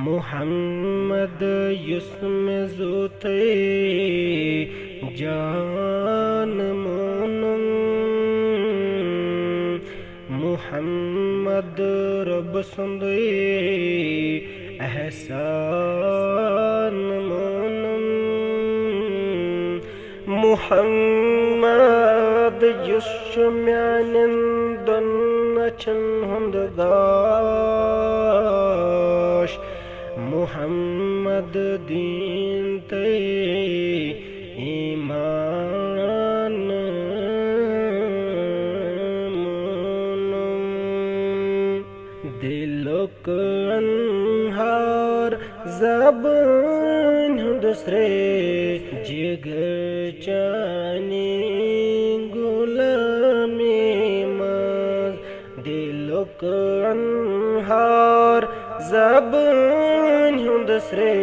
محمد یسم زوتے جان مونم محمد رب سندے احسان مونم محمد یسم دنچن ہند داش محمد دین تے ایمان مونم دلک انہار زبان دوسرے جگر چانی غلامی ماں دلک انہار زبان دوسرے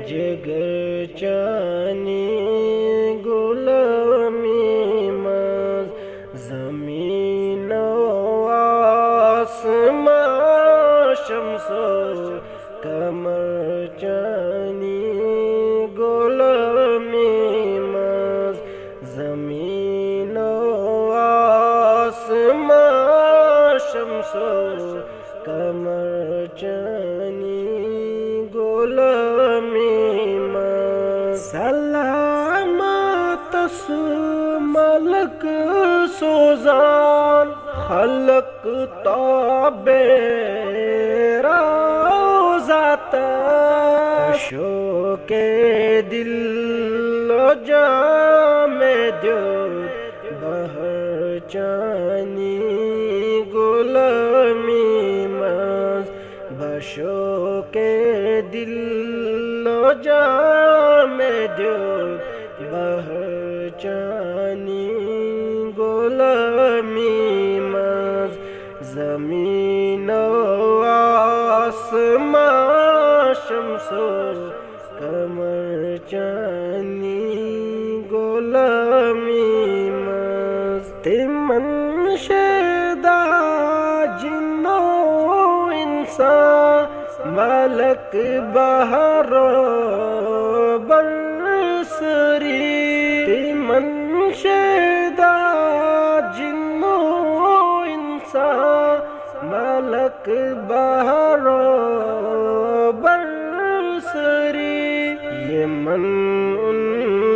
جگر چانی غلامی ماں زمین و آسمان شمس و قمر چانی غلامی ماں زمین و آسمان شمس و قمر چانی غلامی ماں سلامت ملک سوزان خلق تابع روزات شوق دل و جام دل بہر چانی غلامی ماں بشوق دل و جام دل بہر چانی غلامی ماں زمین و آسمان شمس و قمر چانی غلامی ماں تمن شیدا جن و انسان ملک بہر برسری تمن شیدا جن و انسان ملک بہر برسری یہ من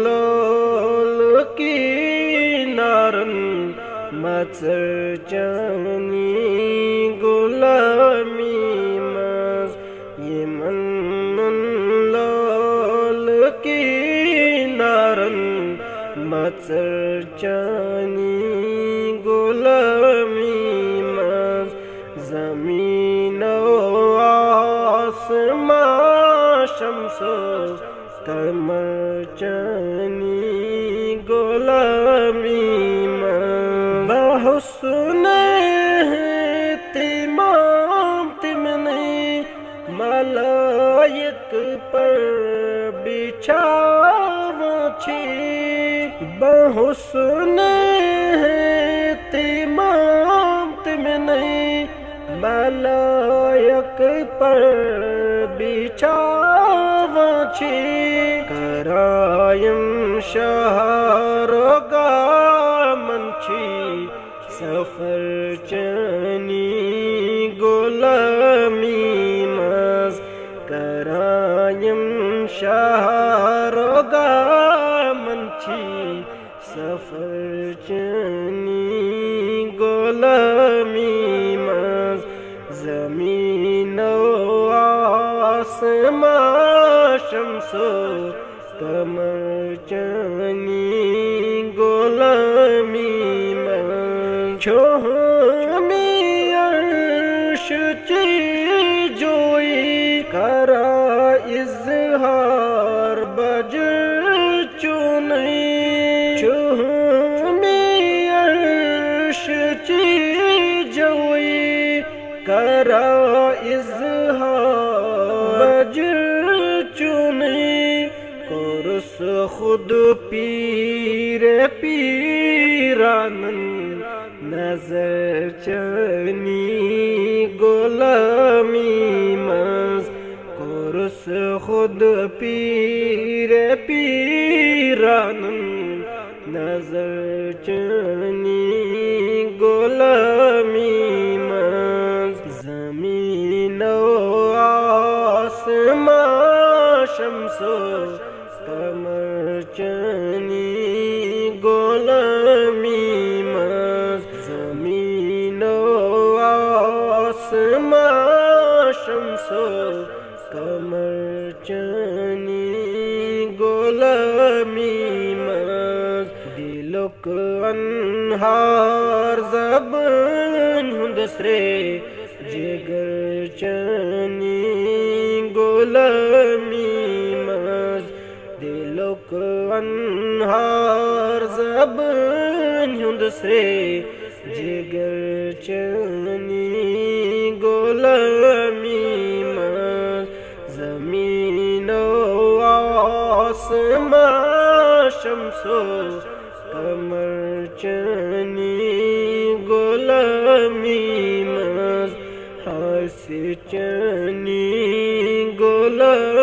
لول کی نارن مچر چانی غلامی ماں یہ من لول کی نارن مچر چانی غلامی ماں زمین و آسمان شمس و قمر چانی غلامی ماں بحسن تمام تمنی ملائک پر بچھاو چھی بحسن تمام تمنی ملائک پر بچھاو چھی کرایم شہر گامن چھی سفر چانی غلامی ماں کرایم شہر گامن چھی سفر چانی غلامی ماں زمین و آسمان شمس و قمر چانی غلامی ماں چھومی عرش چی جوئی کرا اظہار بجر چونی چھومی عرش چی جوئی کرا اظہار بجر چونی قرص خود پیر پیرانن نظر چنی غلامی ماں قرص خود پیر پیران نظر چنی غلامی مز زمین و آسمان شمس و قمر چنی غلامی مز زمین و آسمان شمس و قمر چنی غلامی مز دلک انہار زبان ہندسرے جگر چنی غلامی مز دلک انہار زبان ہندسرے جگر چنی غلامی مز زمین و آسمان شمس و قمر چنی غلامی مز ہاس چنی غلامی